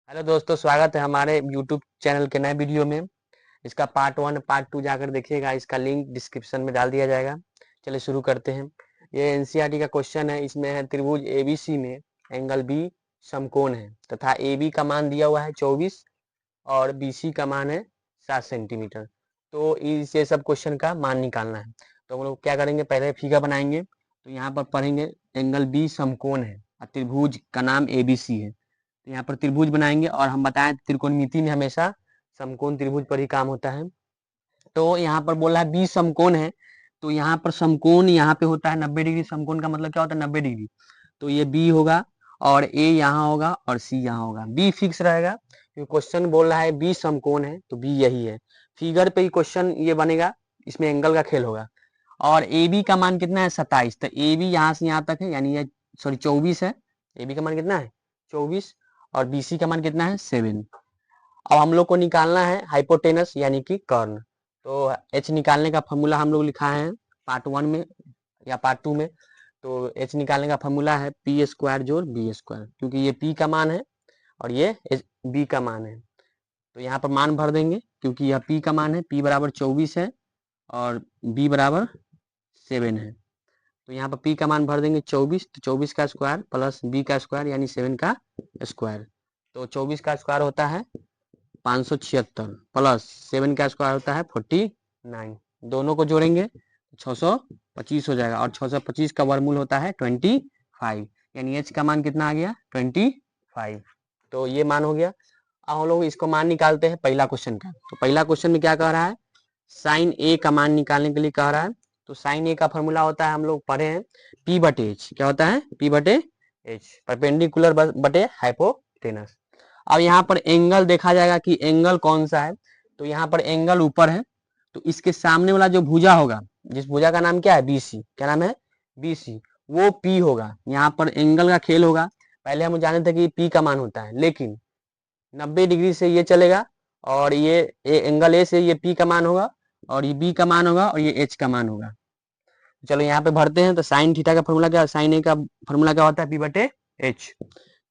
Hello दोस्तों, स्वागत है हमारे यूट्यूब चैनल के नए वीडियो में। इसका पार्ट 1 पार्ट 2 जाकर देखिएगा। इसका लिंक डिस्क्रिप्शन में डाल दिया जाएगा। चलिए शुरू करते हैं। ये एनसीईआरटी का क्वेश्चन है। इसमें है त्रिभुज एबीसी में एंगल बी समकोण है तथा एबी का मान दिया हुआ है 24 और बीसी का मान है 7 सेंटीमीटर। तो ये सब क्वेश्चन का मान निकालना है। तो हम लोग क्या करेंगे, पहले फिगर बनाएंगे। तो यहाँ पर पढ़ेंगे एंगल बी समकोण है और त्रिभुज का नाम एबीसी है। तो यहाँ पर त्रिभुज बनाएंगे और हम बताएं त्रिकोणमिति में हमेशा समकोण त्रिभुज पर ही काम होता है। तो यहाँ पर बोला है बी समकोण है, तो यहाँ पर समकोण यहाँ पे होता है 90 डिग्री। समकोण का मतलब क्या होता है 90 डिग्री। तो ये बी होगा और ए यहाँ होगा और सी यहाँ होगा। बी फिक्स रहेगा क्योंकि क्वेश्चन बोल रहा है बी समकोण है, तो बी यही है। फिगर पे ही क्वेश्चन ये बनेगा, इसमें एंगल का खेल होगा। और ए बी का मान कितना है 27। तो ए बी यहाँ से यहाँ तक है, यानी ये 24 है। ए बी का मान कितना है 24 और बीसी का मान कितना है 7। अब हम लोग को निकालना है हाइपोटेनस यानी कि कर्ण। तो एच निकालने का फॉर्मूला हम लोग लिखा है पार्ट 1 में या पार्ट 2 में। तो एच निकालने का फॉर्मूला है पी स्क्वायर जोड़ बी स्क्वायर, क्योंकि ये पी का मान है और ये बी का मान है। तो यहाँ पर मान भर देंगे क्योंकि यह पी का मान है। पी बराबर 24 है और बी बराबर 7 है। तो यहाँ पर पी का मान भर देंगे 24। तो 24 का स्क्वायर प्लस बी का स्क्वायर यानी 7 का स्क्वायर। तो 24 का स्क्वायर होता है 576 प्लस 7 का स्क्वायर होता है 49। दोनों को जोड़ेंगे 625 हो जाएगा और 625 का वर्गमूल होता है 25, यानी एच का मान कितना आ गया 25। तो ये मान हो गया। अब हम लोग इसको मान निकालते हैं पहला क्वेश्चन का। तो पहला क्वेश्चन में क्या कह रहा है, साइन ए का मान निकालने के लिए कह रहा है। तो साइन ए का फॉर्मूला होता है, हम लोग पढ़े हैं पी बटे एच। क्या होता है पी बटे एच, परपेंडिकुलर बटे हाइपोटेनस। अब यहाँ पर एंगल देखा जाएगा कि एंगल कौन सा है। तो यहाँ पर एंगल ऊपर है, तो इसके सामने वाला जो भुजा होगा, जिस भुजा का नाम क्या है बीसी, क्या नाम है बीसी, वो पी होगा। यहाँ पर एंगल का खेल होगा। पहले हम जाने थे कि पी का मान होता है, लेकिन 90 डिग्री से ये चलेगा और ये एंगल ए से ये पी का मान होगा और ये बी का मान होगा और ये एच का मान होगा। चलो यहाँ पे भरते हैं। तो साइन थीटा का फॉर्मूला क्या है, साइन ए का फॉर्मूला क्या होता है पी बटे एच।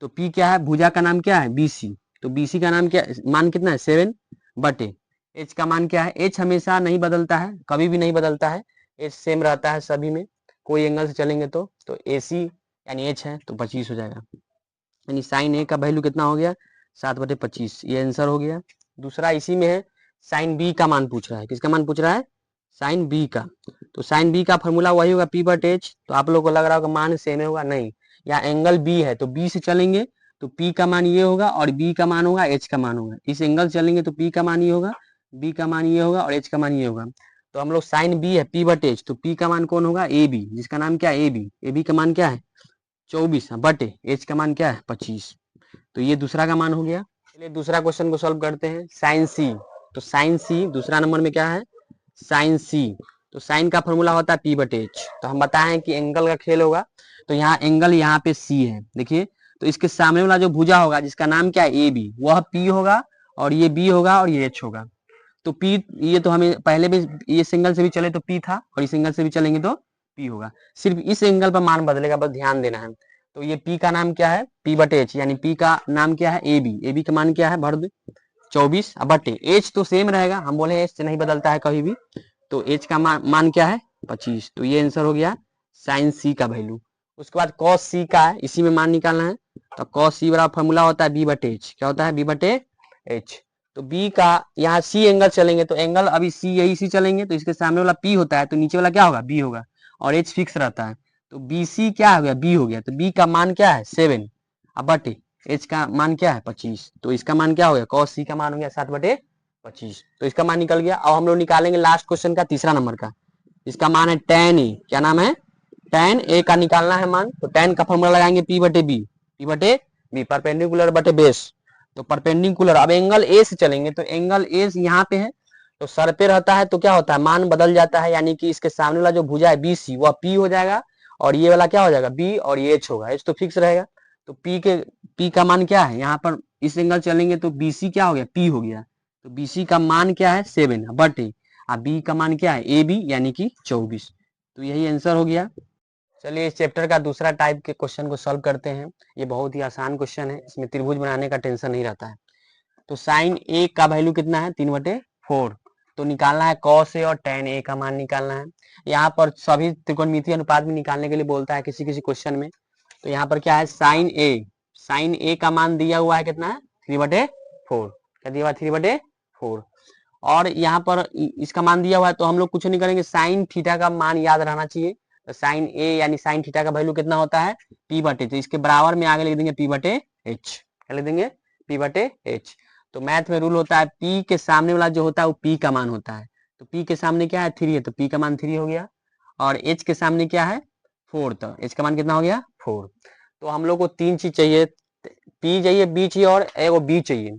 तो पी क्या है, भुजा का नाम क्या है बीसी। तो बीसी का नाम क्या, मान कितना है 7 बटे एच का मान क्या है। एच हमेशा नहीं बदलता है, कभी भी नहीं बदलता है। एच सेम रहता है सभी में, कोई एंगल से चलेंगे तो ए सी यानी एच है तो 25 हो जाएगा। यानी साइन ए का वैल्यू कितना हो गया 7/25, ये आंसर हो गया। दूसरा इसी में है, साइन बी का मान पूछ रहा है। किसका मान पूछ रहा है, साइन बी का। तो साइन बी का फॉर्मूला वही होगा पी बट एच। तो आप लोग को लग रहा होगा मान सेम होगा, नहीं। यहाँ एंगल बी है तो बी से चलेंगे तो पी का मान ये होगा और बी का मान होगा एच का मान होगा। इस एंगल से चलेंगे तो पी का मान ये होगा, बी का मान ये होगा और एच का मान ये होगा। तो हम लोग साइन बी है पी बट एच, तो पी का मान कौन होगा ए बी, जिसका नाम क्या है ए बी। ए बी का मान क्या है 24 बटे एच का मान क्या है 25। तो ये दूसरा का मान हो गया। चलिए दूसरा क्वेश्चन को सॉल्व करते हैं। साइन सी, तो साइन सी दूसरा नंबर में क्या है साइन सी। तो साइन का फॉर्मूला होता है पी बटे एच। तो हम बताएं कि एंगल का खेल होगा। तो यहाँ एंगल यहाँ पे सी है, देखिए। तो इसके सामने वाला जो भुजा होगा जिसका नाम क्या है ए बी, वह पी होगा और ये बी होगा और ये एच होगा। तो पी, ये तो हमें पहले भी ये सिंगल से भी चले तो पी था और इस एंगल से भी चलेंगे तो पी होगा। सिर्फ इस एंगल पर मान बदलेगा, बस ध्यान देना है। तो ये पी का नाम क्या है पी बटे एच, यानी पी का नाम क्या है ए बी। ए बी का मान क्या है भर दो 24 बटे एच तो सेम रहेगा, हम बोले एच नहीं बदलता है कभी भी। तो एच का मान क्या है 25। तो ये आंसर हो गया साइन सी का वैल्यू। उसके बाद कॉस सी का है, इसी में मान निकालना है। तो कॉस सी बराबर फॉर्मूला होता है बी बटे एच। क्या होता है बी बटे एच। तो बी का यहाँ सी एंगल चलेंगे तो एंगल अभी सी यही सी चलेंगे, तो इसके सामने वाला पी होता है तो नीचे वाला क्या होगा बी होगा और एच फिक्स रहता है। तो बी सी क्या हो गया बी हो गया। तो बी का मान क्या है 7 बटे एच का मान क्या है 25। तो इसका मान क्या हो गया कॉस सी का मान हो गया 7/25। तो इसका मान निकल गया। अब हम लोग निकालेंगे लास्ट क्वेश्चन का तीसरा नंबर का। इसका मान है tan ए, क्या नाम है tan ए का निकालना है मान। तो tan का फॉर्मूला लगाएंगे पी बटे बी परपेंडिकुलर बटे बेस। तो परपेंडिकुलर, अब एंगल ए से चलेंगे तो एंगल ए यहाँ पे है तो सर पे रहता है तो क्या होता है मान बदल जाता है, यानी कि इसके सामने वाला जो भुजा है बी सी वह पी हो जाएगा और ये वाला क्या हो जाएगा बी और ये एच होगा। एच तो फिक्स रहेगा। तो पी का मान क्या है, यहाँ पर इस एंगल चलेंगे तो बी सी क्या हो गया पी हो गया। तो बी सी का मान क्या है 7 बटे बी का मान क्या है ए बी यानी कि 24। तो यही आंसर हो गया। चलिए इस चैप्टर का दूसरा टाइप के क्वेश्चन को सॉल्व करते हैं। ये बहुत ही आसान क्वेश्चन है, इसमें त्रिभुज बनाने का टेंशन नहीं रहता है। तो साइन ए का वैल्यू कितना है 3/4, तो निकालना है कॉस ए और टेन ए का मान निकालना है। यहाँ पर सभी त्रिकोणमितीय अनुपात में निकालने के लिए बोलता है किसी किसी क्वेश्चन में। तो यहाँ पर क्या है साइन ए का मान दिया हुआ है कितना है 3/4, क्या दिया हुआ है 3/4, और यहाँ पर इसका मान दिया हुआ है, तो हम लोग कुछ नहीं करेंगे, साइन थीटा का मान याद रहना चाहिए। तो साइन ए यानी साइन थीटा का वैल्यू कितना होता है p/, तो इसके बराबर में आगे लिख देंगे p/h, क्या लिख देंगे p/h। तो मैथ में रूल होता है p के सामने वाला जो होता है वो p का मान होता है। तो p के सामने क्या है 3 है, तो p का मान 3 हो गया, और h के सामने क्या है 4, तो h का मान कितना हो गया 4। तो हम लोग को 3 चीज चाहिए, p चाहिए, b चाहिए और एगो b चाहिए,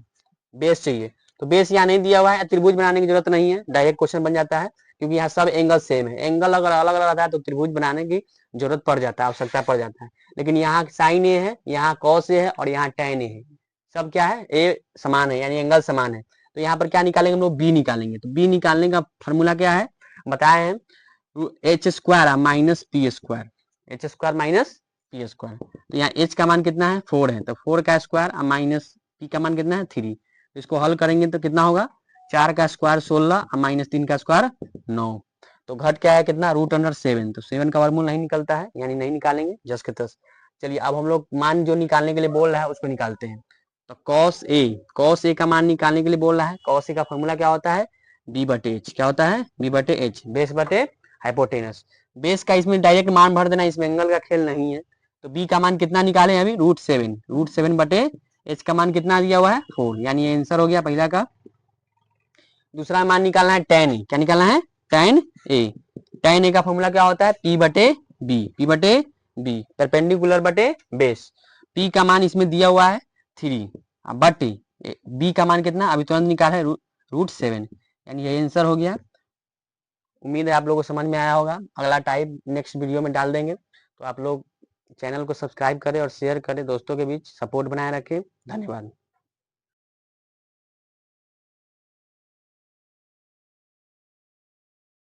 बेस चाहिए। तो बेस यहाँ नहीं दिया हुआ है, त्रिभुज बनाने की जरूरत नहीं है, डायरेक्ट क्वेश्चन बन जाता है, क्योंकि यहाँ सब एंगल सेम है। एंगल अगर अलग अलग रहता है तो त्रिभुज बनाने की जरूरत पड़ जाता है, आवश्यकता पड़ जाता है। लेकिन यहाँ साइन ए है, यहाँ कॉस ए है और यहाँ टेन ए है, सब क्या है ए समान है, यानी एंगल समान है। तो यहाँ पर क्या निकालेंगे हम लोग बी निकालेंगे। तो बी निकालने का फॉर्मूला क्या है बताए हैं, h² minus P square, h² minus P square. तो यहाँ h का मान कितना है 4 है, तो 4 का स्क्वायर माइनस p का मान कितना है 3। इसको हल करेंगे तो कितना होगा 4 का स्क्वायर 16 माइनस 3 का स्क्वायर 9। तो घट क्या है कितना √7, तो 7 का वर्गमूल नहीं निकलता है, यानी नहीं निकालेंगे, जस के तस। चलिए अब हम लोग मान जो निकालने के लिए बोल रहा है उसको निकालते हैं। तो कॉस ए का मान निकालने के लिए बोल रहा है। कॉस ए का फॉर्मूला क्या होता है b/h, क्या होता है b/h, बेस बटे हाइपोटेनस। बेस का इसमें डायरेक्ट मान भर देना, इसमें एंगल का खेल नहीं है। तो b का मान कितना निकाले अभी √7 बटे h का मान कितना दिया हुआ है 4, यानी ये आंसर हो गया पहला का। दूसरा मान निकालना है tan ए, क्या निकालना है tan ए का फॉर्मूला क्या होता है p/b, परपेंडिकुलर बटे बेस। p का मान इसमें दिया हुआ है 3 बटे b का मान कितना अभी तुरंत निकाला है √7, यानी ये आंसर हो गया। उम्मीद है आप लोगों को समझ में आया होगा। अगला टाइप नेक्स्ट वीडियो में डाल देंगे, तो आप लोग चैनल को सब्सक्राइब करें और शेयर करें, दोस्तों के बीच सपोर्ट बनाए रखें। धन्यवाद।